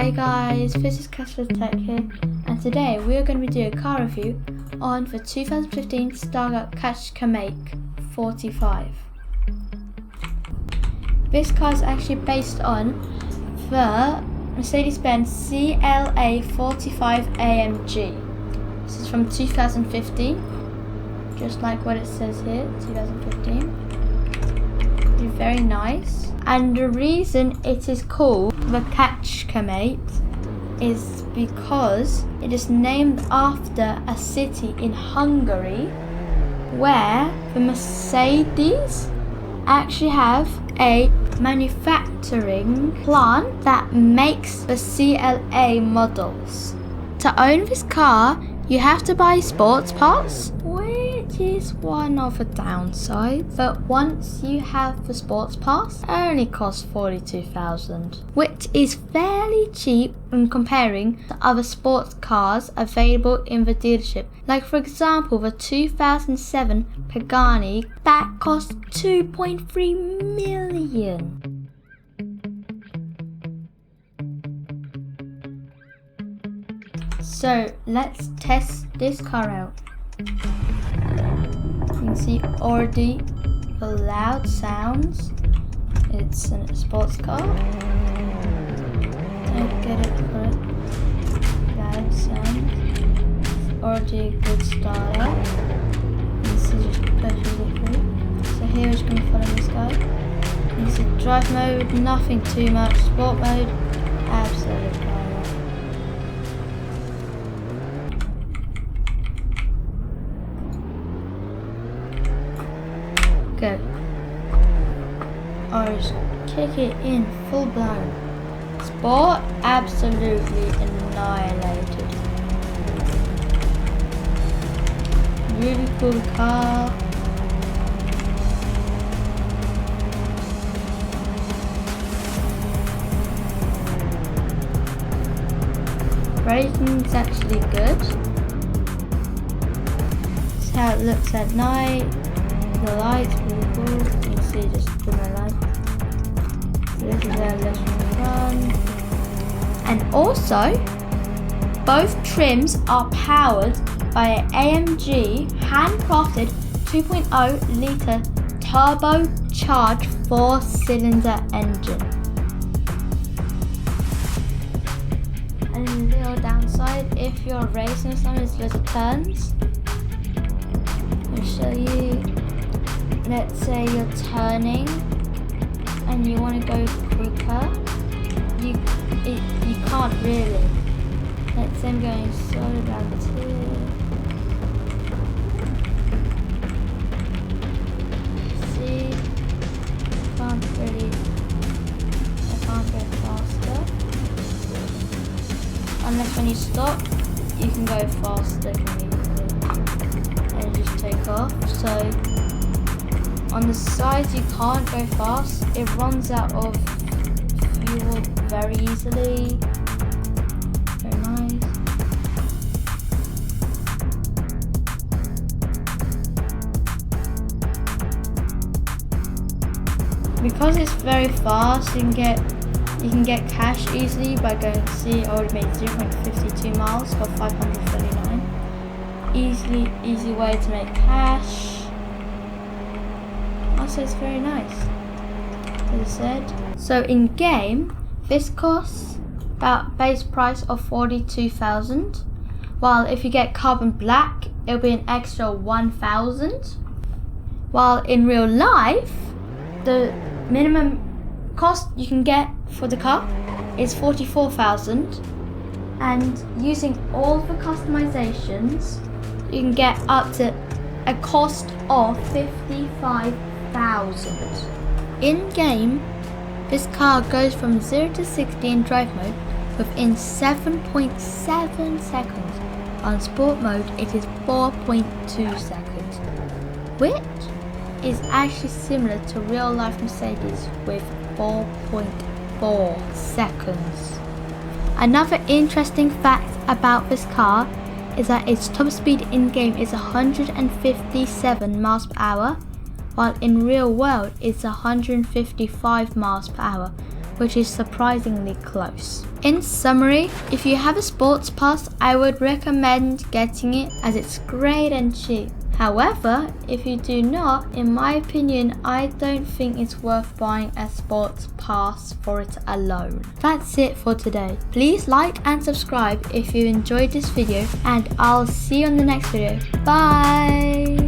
Hi guys, this is Stuttgart Kecskemét here, and today we are going to be doing a car review on the 2015 Stuttgart Kecskemét 45. This car is actually based on the Mercedes-Benz CLA 45 AMG. This is from 2015, just like what it says here, 2015. It's very nice. And the reason it is called the Kecskemét is because it is named after a city in Hungary where the Mercedes actually have a manufacturing plant that makes the CLA models. To own this car, you have to buy sports parts, which is one of the downsides. But once you have the sports pass, it only costs 42,000, which is fairly cheap when comparing to other sports cars available in the dealership. Like for example, the 2007 Pagani that cost 2.3 million. So let's test this car out. You can see already the loud sounds. It's a sports car. Don't get it for it. Loud sounds. It's already a good starter. This is just perfectly cool. So here is going to follow this guy. This is drive mode, nothing too much. Sport mode, absolutely fine. Go. Or just kick it in full blown. Sport, absolutely annihilated. Really cool car. Rating's actually good. This is how it looks at night. The lights really cool. You can see just the light. This is how it looks from the front. And also, both trims are powered by an AMG handcrafted 2.0 litre turbocharged 4-cylinder engine. And the little downside, if you're racing or something, it's little turns. I'll show you. Let's say you're turning and you want to go quicker, you can't really. Let's say I'm going slowly down the hill. See, I can't go faster. Unless when you stop, you can go faster immediately and just take off. So on the sides you can't go fast, it runs out of fuel very easily. Very nice. Because it's very fast, you can get cash easily by going to see it already made 0.52 miles for 539. Easy way to make cash. Also, it's very nice, as I said. So in game, this costs about base price of 42,000, while if you get carbon black, it'll be an extra 1,000. While in real life, the minimum cost you can get for the car is 44,000, and using all the customizations, you can get up to a cost of 55,000. In game, this car goes from 0 to 60 in drive mode within 7.7 seconds. On sport mode, it is 4.2 seconds, which is actually similar to real life Mercedes with 4.4 seconds. Another interesting fact about this car is that its top speed in game is 157 miles per hour, while in real world it's 155 miles per hour, which is surprisingly close. In summary, if you have a sports pass, I would recommend getting it as it's great and cheap. However, if you do not, in my opinion, I don't think it's worth buying a sports pass for it alone. That's it for today. Please like and subscribe if you enjoyed this video, and I'll see you on the next video. Bye!